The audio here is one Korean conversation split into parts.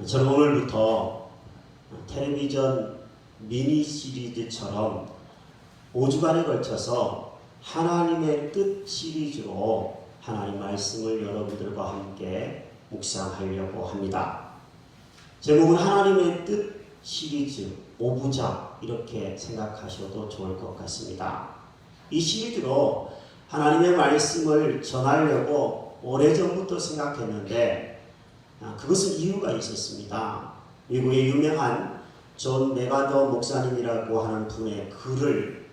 저는 오늘부터 텔레비전 미니 시리즈처럼 5주간에 걸쳐서 하나님의 뜻 시리즈로 하나님 말씀을 여러분들과 함께 묵상하려고 합니다. 제목은 하나님의 뜻 시리즈 5부작 이렇게 생각하셔도 좋을 것 같습니다. 이 시리즈로 하나님의 말씀을 전하려고 오래전부터 생각했는데 그것은 이유가 있었습니다. 미국의 유명한 존 메가더 목사님이라고 하는 분의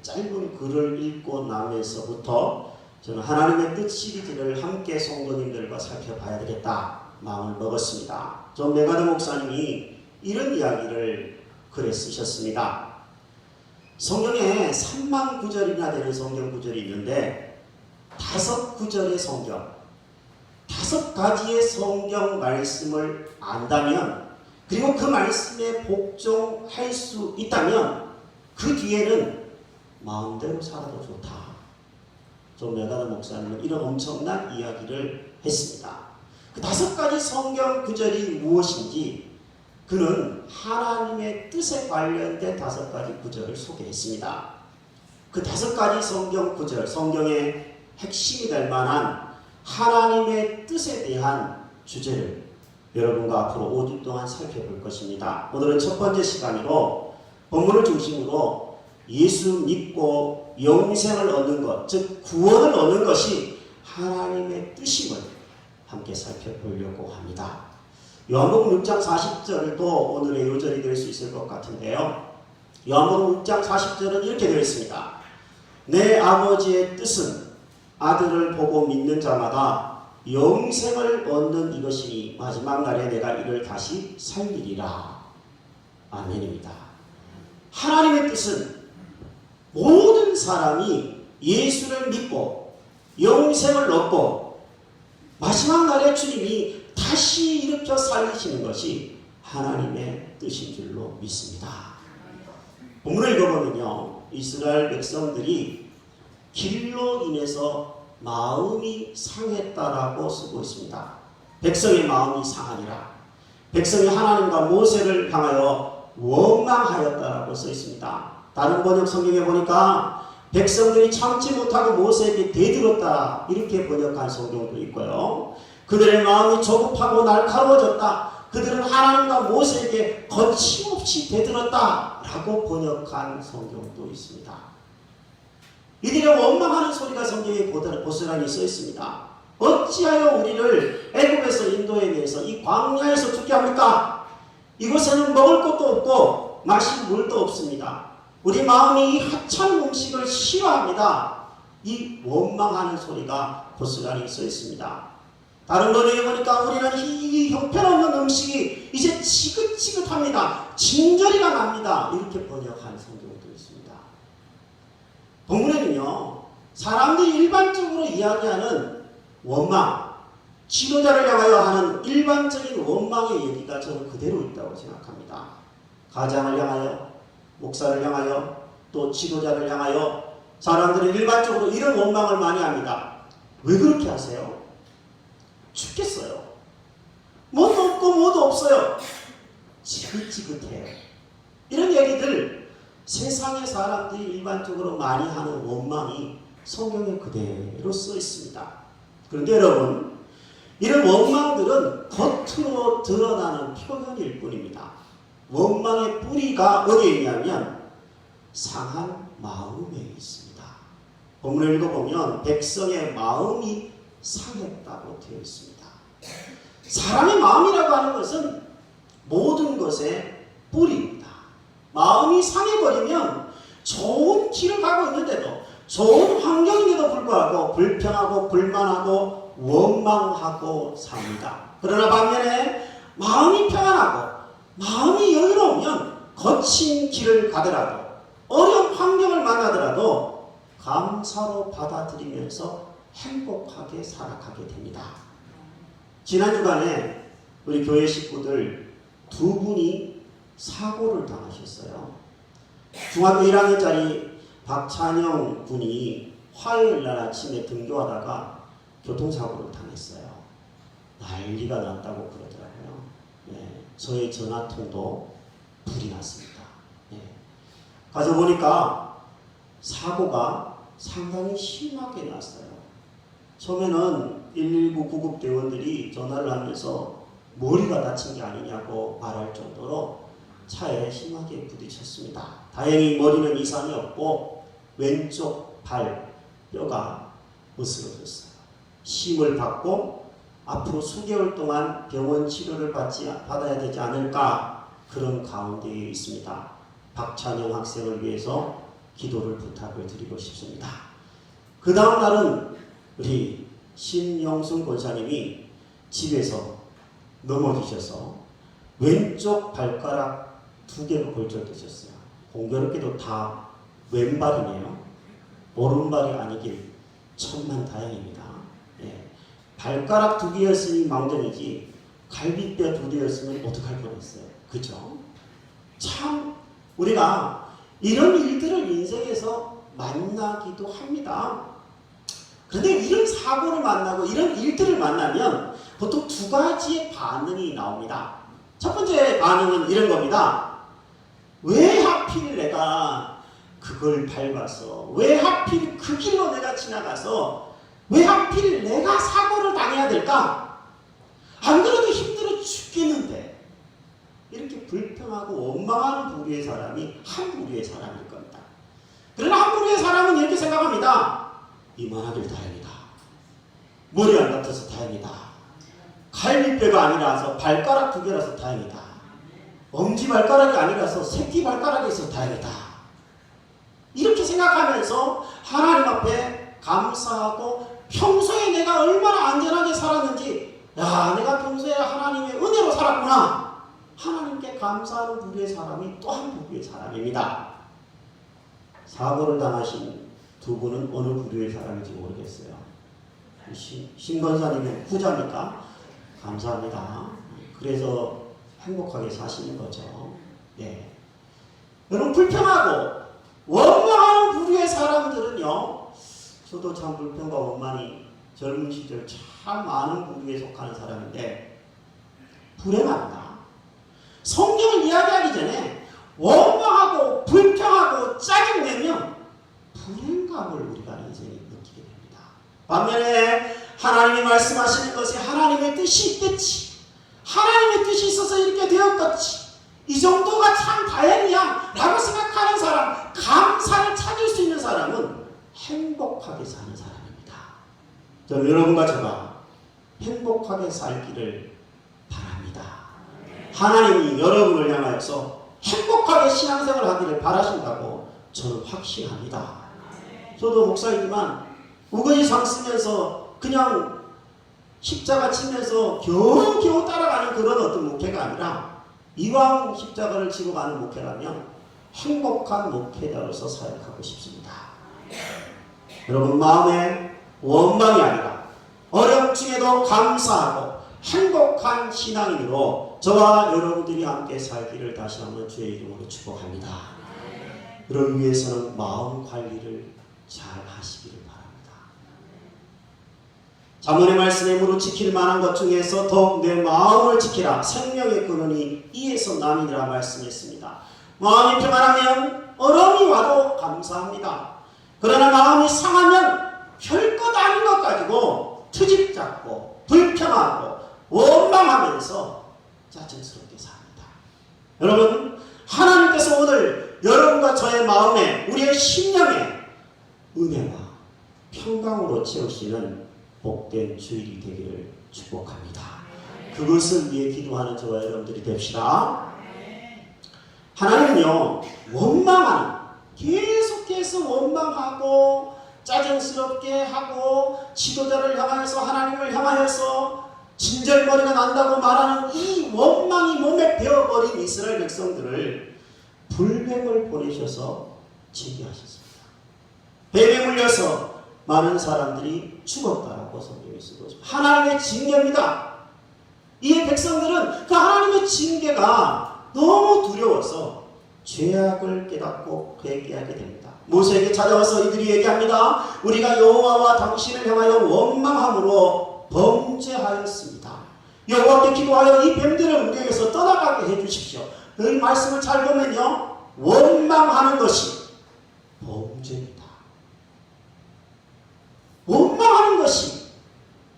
짧은 글을 읽고 나면서부터 저는 하나님의 뜻 시리즈를 함께 성도님들과 살펴봐야 되겠다 마음을 먹었습니다. 존 메가더 목사님이 이런 이야기를 글에 쓰셨습니다. 성경에 3만 구절이나 되는 성경 구절이 있는데 5구절의 성경, 5가지의 성경 말씀을 안다면, 그리고 그 말씀에 복종할 수 있다면 그 뒤에는 마음대로 살아도 좋다. 존 메가더 목사님은 이런 엄청난 이야기를 했습니다. 그 5가지 성경 구절이 무엇인지 그는 하나님의 뜻에 관련된 5가지 구절을 소개했습니다. 그 5가지 성경 구절, 성경의 핵심이 될 만한 하나님의 뜻에 대한 주제를 여러분과 앞으로 5주 동안 살펴볼 것입니다. 오늘은 첫 번째 시간으로 본문을 중심으로 예수 믿고 영생을 얻는 것, 즉 구원을 얻는 것이 하나님의 뜻임을 함께 살펴보려고 합니다. 요한복음 6장 40절도 오늘의 요절이 될 수 있을 것 같은데요. 요한복음 6장 40절은 이렇게 되어 있습니다. 내 아버지의 뜻은 아들을 보고 믿는 자마다 영생을 얻는 이것이니 마지막 날에 내가 이를 다시 살리리라. 아멘입니다. 하나님의 뜻은 모든 사람이 예수를 믿고 영생을 얻고 마지막 날에 주님이 다시 일으켜 살리시는 것이 하나님의 뜻인 줄로 믿습니다. 본문을 읽어보면요, 이스라엘 백성들이 길로 인해서 마음이 상했다라고 쓰고 있습니다. 백성의 마음이 상하니라. 백성이 하나님과 모세를 향하여 원망하였다라고 써 있습니다. 다른 번역 성경에 보니까 백성들이 참지 못하고 모세에게 대들었다 이렇게 번역한 성경도 있고요. 그들의 마음이 조급하고 날카로워졌다. 그들은 하나님과 모세에게 거침없이 대들었다라고 번역한 성경도 있습니다. 이들의 원망하는 소리가 성경에 고스란히 써 있습니다. 어찌하여 우리를 애굽에서 인도해내서 이 광야에서 죽게 합니까? 이곳에는 먹을 것도 없고 마실 물도 없습니다. 우리 마음이 이 하찮은 음식을 싫어합니다. 이 원망하는 소리가 고스란히 써 있습니다. 다른 번역에 보니까 우리는 이 형편없는 음식이 이제 지긋지긋합니다. 진저리가 납니다. 이렇게 번역한 성경도 있습니다. 본문에는요, 사람들이 일반적으로 이야기하는 원망, 지도자를 향하여 하는 일반적인 원망의 얘기가 저는 그대로 있다고 생각합니다. 가장을 향하여, 목사를 향하여, 또 지도자를 향하여 사람들이 일반적으로 이런 원망을 많이 합니다. 왜 그렇게 하세요? 죽겠어요. 뭐도 없고 뭐도 없어요. 지긋지긋해요. 이런 얘기들 세상의 사람들이 일반적으로 많이 하는 원망이 성경에 그대로 써 있습니다. 그런데 여러분, 이런 원망들은 겉으로 드러나는 표현일 뿐입니다. 원망의 뿌리가 어디에 있냐면 상한 마음에 있습니다. 본문을 읽어보면 백성의 마음이 상했다고 되어 있습니다. 사람의 마음이라고 하는 것은 모든 것의 뿌리입니다. 마음이 상해버리면 좋은 길을 가고 있는데도, 좋은 환경인데도 불구하고 불평하고 불만하고 원망하고 삽니다. 그러나 반면에 마음이 평안하고 마음이 여유로우면 거친 길을 가더라도, 어려운 환경을 만나더라도 감사로 받아들이면서 행복하게 살아가게 됩니다. 지난 주간에 우리 교회 식구들 2분이 사고를 당하셨어요. 중학교 1학년짜리 박찬영 군이 화요일 날 아침에 등교하다가 교통사고를 당했어요. 난리가 났다고 그러더라고요. 네. 저의 전화통도 불이 났습니다. 예. 가서 보니까 사고가 상당히 심하게 났어요. 처음에는 119 구급대원들이 전화를 하면서 머리가 다친 게 아니냐고 말할 정도로 차에 심하게 부딪혔습니다. 다행히 머리는 이상이 없고 왼쪽 발 뼈가 으스러졌어요. 심을 받고 앞으로 수개월 동안 병원 치료를 받아야 되지 않을까, 그런 가운데에 있습니다. 박찬영 학생을 위해서 기도를 부탁을 드리고 싶습니다. 그 다음 날은 우리 신영순 권사님이 집에서 넘어지셔서 왼쪽 발가락 2개로 골절되셨어요. 공교롭게도 다 왼발이네요. 오른발이 아니길 천만다행입니다. 예. 발가락 2개였으니 망정이지 갈비뼈 2개였으면 어떡할 뻔했어요. 그죠? 참 우리가 이런 일들을 인생에서 만나기도 합니다. 그런데 이런 사고를 만나고 이런 일들을 만나면 보통 2가지의 반응이 나옵니다. 첫 번째 반응은 이런 겁니다. 왜 하필 내가 그걸 밟아서, 왜 하필 그 길로 내가 지나가서, 왜 하필 내가 사고를 당해야 될까? 안 그래도 힘들어 죽겠는데. 이렇게 불평하고 원망하는 부류의 사람이 한 부류의 사람일 겁니다. 그러나 한 부류의 사람은 이렇게 생각합니다. 이만하길 다행이다. 머리 안 다쳐서 다행이다. 갈비뼈가 아니라서 발가락 2개라서 다행이다. 엄지발가락이 아니라서 새끼발가락이 있어서 다행이다. 이렇게 생각하면서 하나님 앞에 감사하고 평소에 내가 얼마나 안전하게 살았는지, 야, 내가 평소에 하나님의 은혜로 살았구나, 하나님께 감사하는 부류의 사람이 또 한 부류의 사람입니다. 사고를 당하신 2분은 어느 부류의 사람인지 모르겠어요. 신권사님은 후자입니까? 감사합니다. 그래서 행복하게 사시는 거죠. 예. 여러분, 불평하고 원망하는 부류의 사람들은요, 저도 참 불평과 원망이 젊은 시절 참 많은 부류에 속하는 사람인데 불행합니다. 성경을 이야기하기 전에 원망하고 불평하고 짜증내면 불행감을 우리가 인생에 느끼게 됩니다. 반면에 하나님이 말씀하시는 것이 하나님의 뜻이 있겠지, 하나님의 뜻이 있어서 이렇게 되었겠지, 이 정도가 참 다행이야 라고 생각하는 사람, 감사를 찾을 수 있는 사람은 행복하게 사는 사람입니다. 저는 여러분과 제가 행복하게 살기를 바랍니다. 하나님이 여러분을 향하여서 행복하게 신앙생활을 하기를 바라신다고 저는 확신합니다. 저도 목사이지만 우거지상 쓰면서 그냥 십자가 치면서 겨우겨우 따라가는 그런 어떤 목회가 아니라, 이왕 십자가를 지고 가는 목회라면 행복한 목회자로서 사역하고 싶습니다. 여러분, 마음에 원망이 아니라 어려움 중에도 감사하고 행복한 신앙인으로 저와 여러분들이 함께 살기를 다시 한번 주의 이름으로 축복합니다. 그러기 위해서는 마음 관리를 잘 하시기를 바랍니다. 자문의 말씀에 무릇 지킬 만한 것 중에서 더욱 내 마음을 지키라. 생명의 근원이 이에서 남이니라 말씀했습니다. 마음이 평안하면 어려움이 와도 감사합니다. 그러나 마음이 상하면 별것 아닌 것 가지고 트집 잡고 불평하고 원망하면서 짜증스럽게 삽니다. 여러분, 하나님께서 오늘 여러분과 저의 마음에, 우리의 심령에 은혜와 평강으로 채우시는 복된 주일이 되기를 축복합니다. 그것을 위해 기도하는 저와 여러분들이 됩시다. 하나님은요, 원망하는, 계속해서 원망하고 짜증스럽게 하고 지도자를 향하여서, 하나님을 향하여서 진절머리가 난다고 말하는 이 원망이 몸에 배어버린 이스라엘 백성들을 불뱀을 보내셔서 징계하셨습니다. 뱀에 물려서 많은 사람들이 죽었다라고 성경에 쓰고 있습니다. 하나님의 징계입니다. 이 백성들은 그 하나님의 징계가 너무 두려워서 죄악을 깨닫고 회개하게 됩니다. 모세에게 찾아와서 이들이 얘기합니다. 우리가 여호와와 당신을 향하여 원망함으로 범죄하였습니다. 여호와께 기도하여 이 뱀들을 우리에게서 떠나가게 이 말씀을 잘 보면요, 원망하는 것이 범죄입니다. 원망하는 것이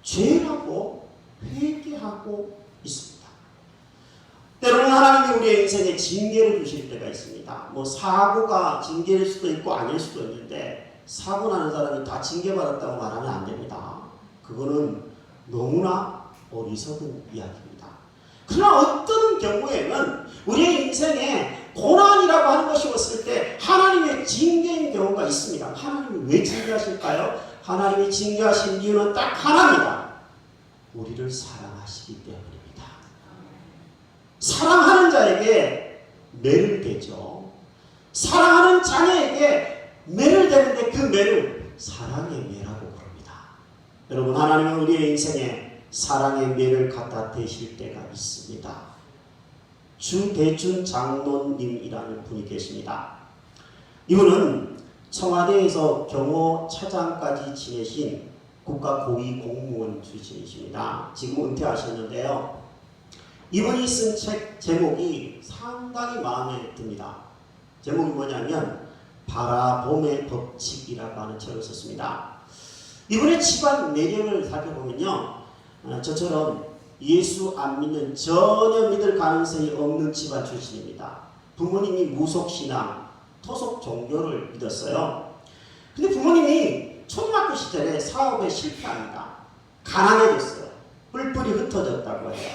죄라고 회개하고 있습니다. 때로는 하나님이 우리의 인생에 징계를 주실 때가 있습니다. 사고가 징계일 수도 있고 아닐 수도 있는데, 사고 나는 사람이 다 징계받았다고 말하면 안 됩니다. 그거는 너무나 어리석은 이야기입니다. 그러나 어떤 경우에는 우리의 인생에 고난이라고 하는 것이 왔을 때 하나님의 징계인 경우가 있습니다. 하나님이 왜 징계하실까요? 하나님이 징계하신 이유는 딱 하나입니다. 우리를 사랑하시기 때문입니다. 사랑하는 자에게 매를 대죠. 사랑하는 자녀에게 매를 대는데 그 매를 사랑의 매라고 부릅니다. 여러분, 하나님은 우리의 인생에 사랑의 매를 갖다 대실 때가 있습니다. 주대준 장로님이라는 분이 계십니다. 이분은 청와대에서 경호 차장까지 지내신 국가 고위 공무원 출신이십니다. 지금 은퇴하셨는데요. 이분이 쓴 책 제목이 상당히 마음에 듭니다. 제목이 뭐냐면 바라봄의 법칙이라고 하는 책을 썼습니다. 이분의 집안 내력을 살펴보면요, 저처럼 예수 안 믿는, 전혀 믿을 가능성이 없는 집안 출신입니다. 부모님이 무속신앙, 토속 종교를 믿었어요. 근데 부모님이 초등학교 시절에 사업에 실패합니다. 가난해졌어요. 뿔뿔이 흩어졌다고 해요.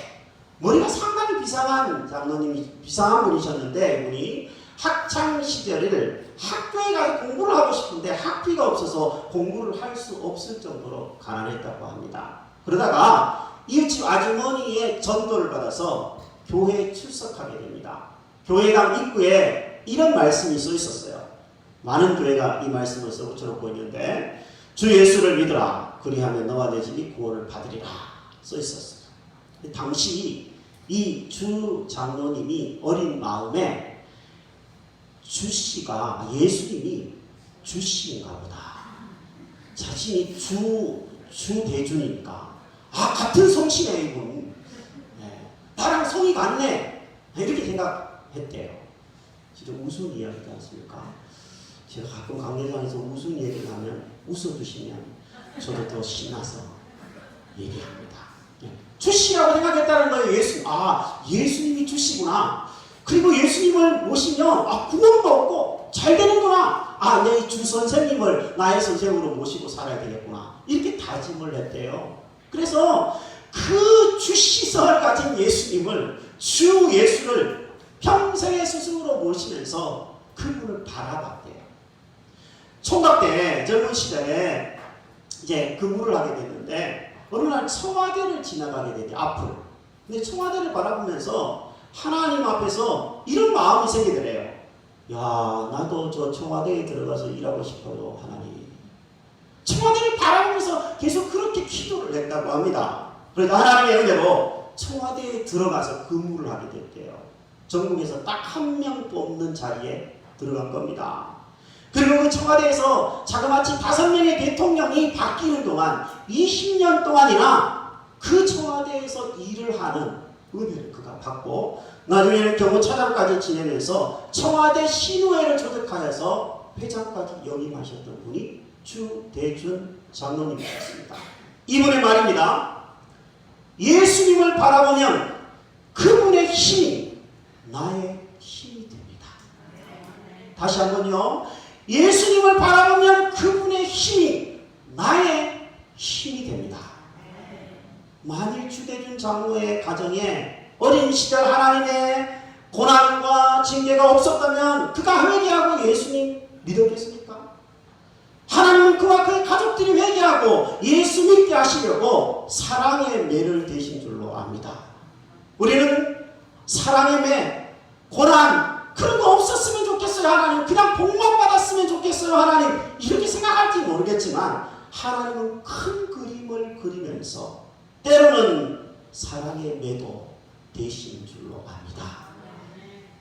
머리가 상당히 비상한 분이셨는데, 이분이 학창 시절을 학교에 가서 공부를 하고 싶은데 학비가 없어서 공부를 할 수 없을 정도로 가난했다고 합니다. 그러다가 이웃집 아주머니의 전도를 받아서 교회에 출석하게 됩니다. 교회당 입구에 이런 말씀이 써 있었어요. 많은 교회가 이 말씀을 써 붙여놓고 있는데, 주 예수를 믿으라. 그리하면 너와 내 집이 구원을 받으리라. 써 있었어요. 당시 이 주 장로님이 어린 마음에 주씨가, 예수님이 주씨인가 보다. 자신이 주대준이니까, 같은 성씨네, 이분. 네. 나랑 성이 같네. 이렇게 생각했대요. 진짜 우스운 이야기지 않습니까? 제가 가끔 강대상에서 우스운 얘기를 하면 웃어주시면 저도 더 신나서 얘기합니다. 네. 주씨라고 생각했다는 거예요. 예수님이 주씨구나. 그리고 예수님을 모시면 구원도 없고 잘 되는구나. 내 주 선생님을 나의 선생으로 모시고 살아야 되겠구나. 이렇게 다짐을 했대요. 그래서 그 주시설 같은 예수님을, 주 예수를 평생의 스승으로 모시면서 그분을 바라봤대요. 총각 때 젊은 시절에 이제 근무를 하게 됐는데, 어느 날 청와대를 지나가게 되대, 앞을. 근데 청와대를 바라보면서 하나님 앞에서 이런 마음이 생기더래요. 나도 저 청와대에 들어가서 일하고 싶어요, 하나님. 청와대를 바라보면서 계속 그렇게 기도를 했다고 합니다. 그래서 하나님의 은혜로 청와대에 들어가서 근무를 하게 됐대요. 전국에서 딱 한 명도 없는 자리에 들어간 겁니다. 그리고 그 청와대에서 자그마치 5명의 대통령이 바뀌는 동안 20년 동안이나 그 청와대에서 일을 하는 은혜를 그가 받고, 나중에는 경호 차장까지 지내면서 청와대 신우회를 조직하여서 회장까지 역임하셨던 분이 주대준 장로님이셨습니다. 이분의 말입니다. 예수님을 바라보면 그분의 힘이 나의 힘이 됩니다. 다시 한번요. 예수님을 바라보면 그분의 힘이 나의 힘이 됩니다. 만일 주대준 장로의 가정에 어린 시절 하나님의 고난과 징계가 없었다면 그가 회개하고 예수님 믿었겠습니까? 하나님은 그와 그의 가족들이 회개하고 예수 믿게 하시려고 사랑의 매를 대신 줄로 압니다. 우리는 사랑의 매, 고난, 그런 거 없었으면 좋겠어요, 하나님. 그냥 복만 받았으면 좋겠어요, 하나님. 이렇게 생각할지 모르겠지만 하나님은 큰 그림을 그리면서 때로는 사랑의 매도 대신 줄로 압니다.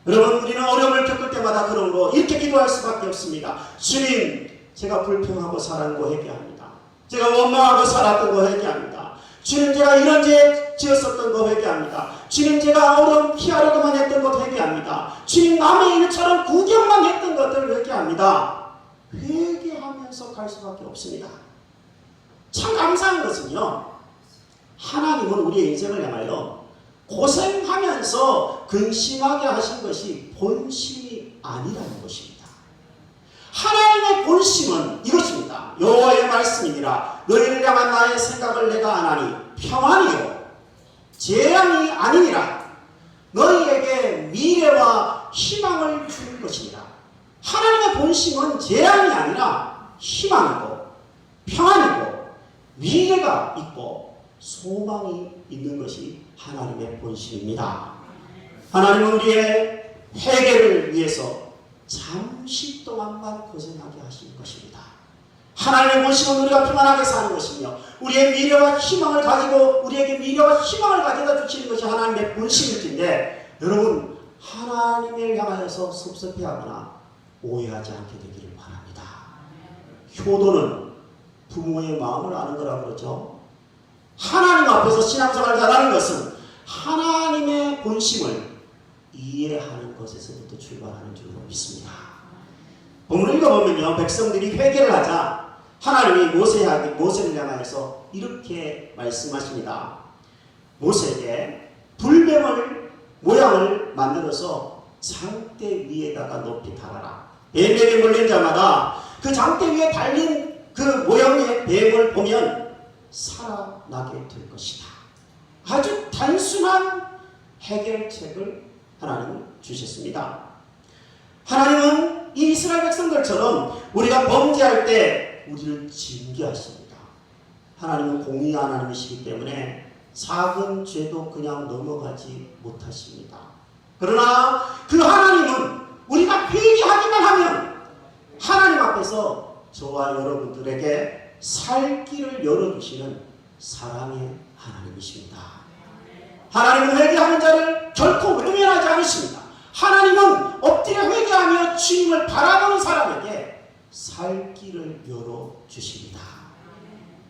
여러분, 우리는 어려움을 겪을 때마다 그런 거 이렇게 기도할 수밖에 없습니다. 주님, 제가 불평하고 살았던 거 회개합니다. 제가 원망하고 살았던 거 회개합니다. 주님, 제가 이런 죄 지었었던 거 회개합니다. 주님, 제가 어려움 피하려고만 했던 것 회개합니다. 바벨처럼 구경만 했던 것들을 회개합니다. 회개하면서 갈 수밖에 없습니다. 참 감사한 것은요, 하나님은 우리의 인생을 향하여 고생하면서 근심하게 하신 것이 본심이 아니라는 것입니다. 하나님의 본심은 이것입니다. 여호와의 말씀이니라. 너희를 향한 나의 생각을 내가 아나니 평안이요 재앙이 아니니라. 너희에게 미래와 희망을 주는 것이니라. 하나님의 본심은 재앙이 아니라 희망이고 평안이고 미래가 있고 소망이 있는 것이 하나님의 본심입니다. 하나님은 우리의 회개를 위해서 잠시 동안만 고생하게 하시는 것입니다. 하나님의 본심은 우리가 평안하게 사는 것이며 우리의 미래와 희망을 가지고 우리에게 미래와 희망을 가져다 주시는 것이 하나님의 본심일 텐데, 여러분 하나님을 향하여서 섭섭해하거나 오해하지 않게 되기를 바랍니다. 효도는 부모의 마음을 아는 거라고 그러죠. 하나님 앞에서 신앙생활을 잘하는 것은 하나님의 본심을 이해하는 것에서부터 출발하는 줄로 믿습니다. 본문을 읽어보면요, 백성들이 회개를 하자 하나님이 모세를 향하여서 이렇게 말씀하십니다. 모세에게 불뱀을 모양을 만들어서 장대 위에다가 높이 달아라. 뱀에게 물린 자마다 그 장대 위에 달린 그 모양의 뱀을 보면 살아나게 될 것이다. 아주 단순한 해결책을 하나님은 주셨습니다. 하나님은 이 이스라엘 백성들처럼 우리가 범죄할 때 우리를 징계하십니다. 하나님은 공의 하나님이시기 때문에 작은 죄도 그냥 넘어가지 못하십니다. 그러나 그 하나님은 우리가 회개하기만 하면 하나님 앞에서 저와 여러분들에게 살 길을 열어주시는 사랑의 하나님이십니다. 하나님은 회개하는 자를 결코 외면하지 않으십니다. 하나님은 엎드려 회개하며 주님을 바라보는 사람에게 살 길을 열어주십니다.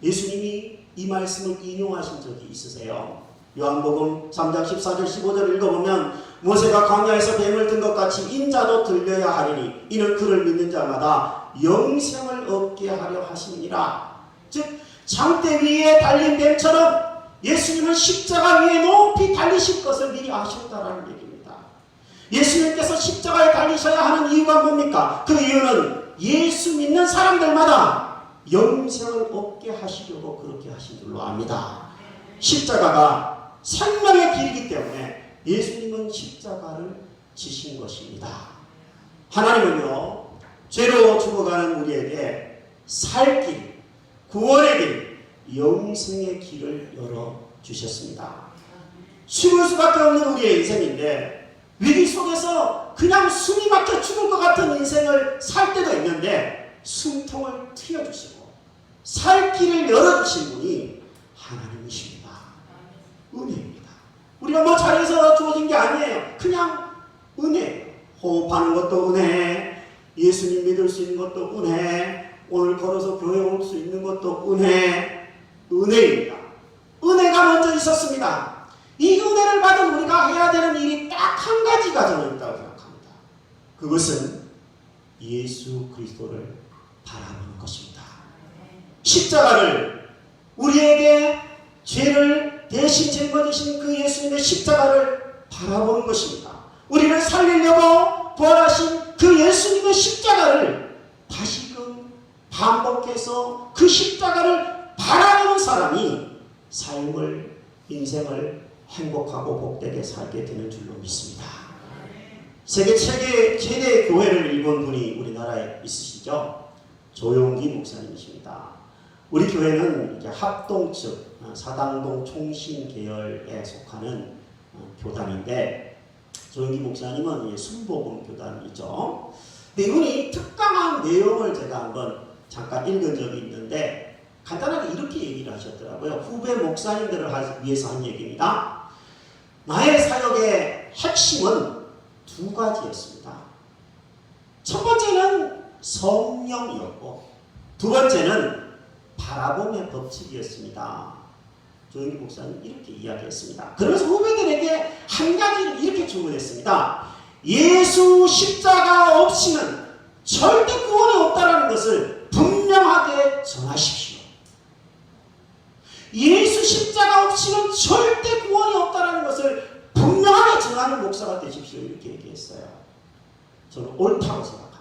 예수님이 이 말씀을 인용하신 적이 있으세요? 요한복음 3장 14절 15절을 읽어보면 모세가 광야에서 뱀을 든 것 같이 인자도 들려야 하리니 이는 그를 믿는 자마다 영생을 얻게 하려 하심이니라. 즉 장대 위에 달린 뱀처럼 예수님은 십자가 위에 높이 달리실 것을 미리 아셨다라는 얘기입니다. 예수님께서 십자가에 달리셔야 하는 이유가 뭡니까? 그 이유는 예수 믿는 사람들마다 영생을 얻게 하시려고 그렇게 하신 줄로 압니다. 십자가가 생명의 길이기 때문에 예수님은 십자가를 지신 것입니다. 하나님은요, 죄로 죽어가는 우리에게 살 길, 구원의 길, 영생의 길을 열어주셨습니다. 죽을 수밖에 없는 우리의 인생인데 위기 속에서 그냥 숨이 막혀 죽을 것 같은 인생을 살 때도 있는데 숨통을 트여주시고 살 길을 열어주신 분이 하나님이십니다. 은혜입니다. 우리가 뭐 잘해서 주어진 게 아니에요. 그냥 은혜예요. 호흡하는 것도 은혜, 예수님 믿을 수 있는 것도 은혜, 오늘 걸어서 교회 올 수 있는 것도 은혜, 은혜입니다. 은혜가 먼저 있었습니다. 이 은혜를 받은 우리가 해야 되는 일이 딱 한 가지가 저는 있다고 생각합니다. 그것은 예수 그리스도를 바라보는 것입니다. 십자가를, 우리에게 죄를 대신 짊어지신 그 예수님의 십자가를 바라보는 것입니다. 우리를 살리려고 부활하신 그 예수님의 십자가를 다시금 반복해서 그 십자가를 바라보는 사람이 삶을, 인생을 행복하고 복되게 살게 되는 줄로 믿습니다. 세계 최대 교회를 일군 분이 우리나라에 있으시죠? 조용기 목사님이십니다. 우리 교회는 이제 합동 측 사당동 총신 계열에 속하는 교단인데, 조용기 목사님은 순복음 교단이죠. 근데 이분이 특강한 내용을 제가 한번 잠깐 읽은 적이 있는데 간단하게 이렇게 얘기를 하셨더라고요. 후배 목사님들을 위해서 한 얘기입니다. 나의 사역의 핵심은 두 가지였습니다. 첫 번째는 성령이었고 두 번째는 바라봄의 법칙이었습니다. 조용기 목사님 이렇게 이야기했습니다. 그러면서 후배들에게 한 가지를 이렇게 주문했습니다. 예수 십자가 없이는 절대 구원이 없다는 것을 분명하게 전하십시오. 예수 십자가 없이는 절대 구원이 없다는 것을 분명하게 전하는 목사가 되십시오. 이렇게 얘기했어요. 저는 옳다고 생각합니다.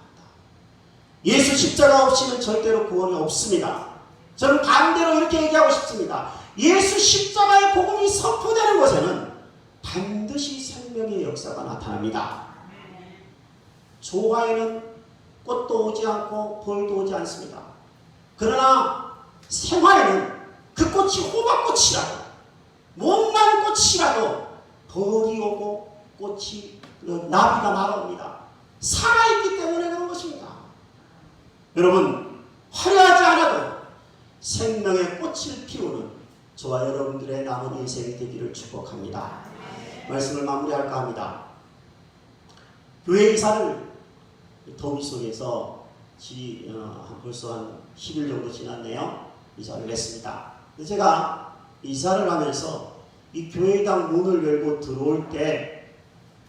예수 십자가 없이는 절대로 구원이 없습니다. 저는 반대로 이렇게 얘기하고 싶습니다. 예수 십자가의 복음이 선포되는 곳에는 반드시 생명의 역사가 나타납니다. 조화에는 꽃도 오지 않고 벌도 오지 않습니다. 그러나 생화에는 그 꽃이 호박꽃이라도 못난 꽃이라도 벌이 오고 꽃이 나비가 날아옵니다. 살아있기 때문에 그런 것입니다. 여러분, 화려하지 않아도 생명의 꽃을 피우는 저와 여러분들의 남은 인생이 되기를 축복합니다. 말씀을 마무리할까 합니다. 교회 이사를 더위 속에서 벌써 한 10일 정도 지났네요. 이사를 했습니다. 제가 이사를 하면서 이 교회당 문을 열고 들어올 때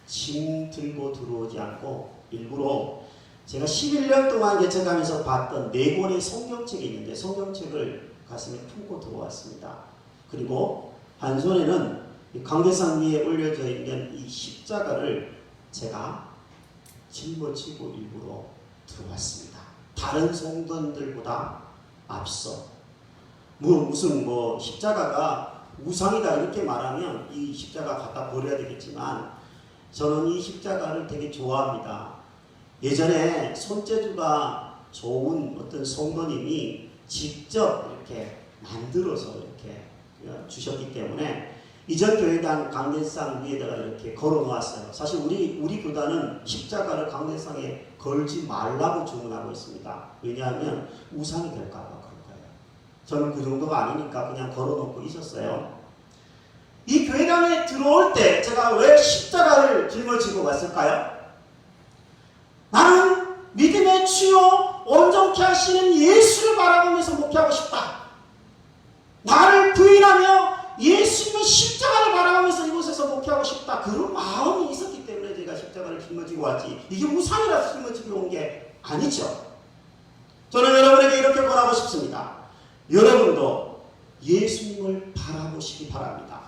짐 들고 들어오지 않고 일부러 제가 11년 동안 개척하면서 봤던 4권의 성경책이 있는데 성경책을 가슴에 품고 들어왔습니다. 그리고 한 손에는 강대상 위에 올려져 있는 이 십자가를 제가 짊어지고 일부러 들어왔습니다. 다른 성도들보다 앞서 무슨 십자가가 우상이다 이렇게 말하면 이 십자가 갖다 버려야 되겠지만 저는 이 십자가를 되게 좋아합니다. 예전에 손재주가 좋은 어떤 성도님이 직접 이렇게 만들어서 이렇게 주셨기 때문에 이전 교회당 강대상 위에다가 이렇게 걸어 놓았어요. 사실 우리 교단은 십자가를 강대상에 걸지 말라고 주문하고 있습니다. 왜냐하면 우상이 될까 봐 그런 거예요. 저는 그 정도가 아니니까 그냥 걸어 놓고 있었어요. 이 교회당에 들어올 때 제가 왜 십자가를 짊어지고 왔을까요? 나는 믿음의 주요 온전케 하시는 예수를 바라보면서 목회하고 싶다. 나를 부인하며 예수님의 십자가를 바라보면서 이곳에서 목회하고 싶다. 그런 마음이 있었기 때문에 제가 십자가를 짊어지고 왔지. 이게 우상이라서 짊어지고 온 게 아니죠. 저는 여러분에게 이렇게 권하고 싶습니다. 여러분도 예수님을 바라보시기 바랍니다.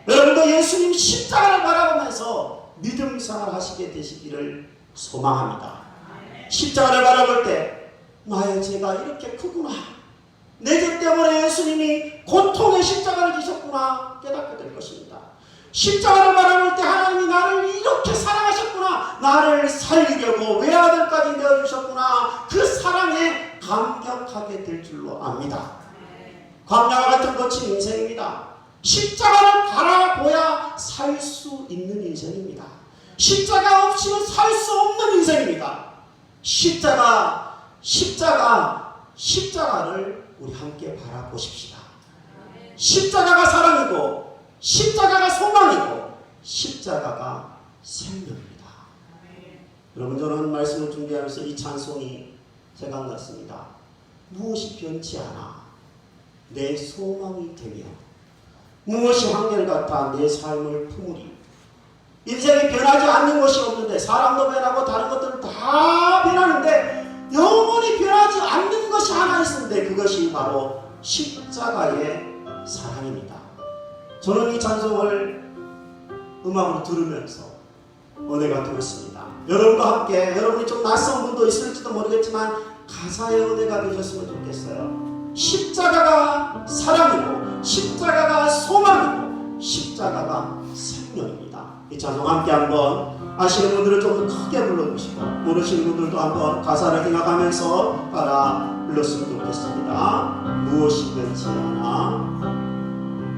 여러분도 예수님 십자가를 바라보면서 믿음 생활 하시게 되시기를 소망합니다. 십자가를 바라볼 때 나의 죄가 이렇게 크구나. 내 죄 때문에 예수님이 고통의 십자가를 지셨구나 깨닫게 될 것입니다. 십자가를 바라볼 때 하나님이 나를 이렇게 사랑하셨구나. 나를 살리려고 외아들까지 내어주셨구나. 그 사랑에 감격하게 될 줄로 압니다. 광야와 같은 거친 인생입니다. 십자가를 바라보야 살 수 있는 인생입니다. 십자가 없이는 살 수 없는 인생입니다. 십자가를 우리 함께 바라보십시다. 십자가가 사랑이고 십자가가 소망이고 십자가가 생명입니다. 여러분, 저는 말씀을 준비하면서 이 찬송이 생각났습니다. 무엇이 변치 않아 내 소망이 되며 무엇이 한결같아 내 삶을 품으리. 인생이 변하지 않는 것이 없는데 사람도 변하고 다른 것들은 다 변하는데 영원히 변하지 않는 것이 하나 있는데 그것이 바로 십자가의 사랑입니다. 저는 이 찬송을 음악으로 들으면서 은혜가 되었습니다. 여러분과 함께, 여러분이 좀 낯선 분도 있을지도 모르겠지만 가사의 은혜가 되셨으면 좋겠어요. 십자가가 사랑이고 십자가가 소망이고 십자가가 생명입니다. 이 찬송 함께 한번 아시는 분들은 좀 더 크게 불러주시고 모르시는 분들도 한번 가사를 생각하면서 따라 불렀으면 좋겠습니다. 무엇이 변치 않아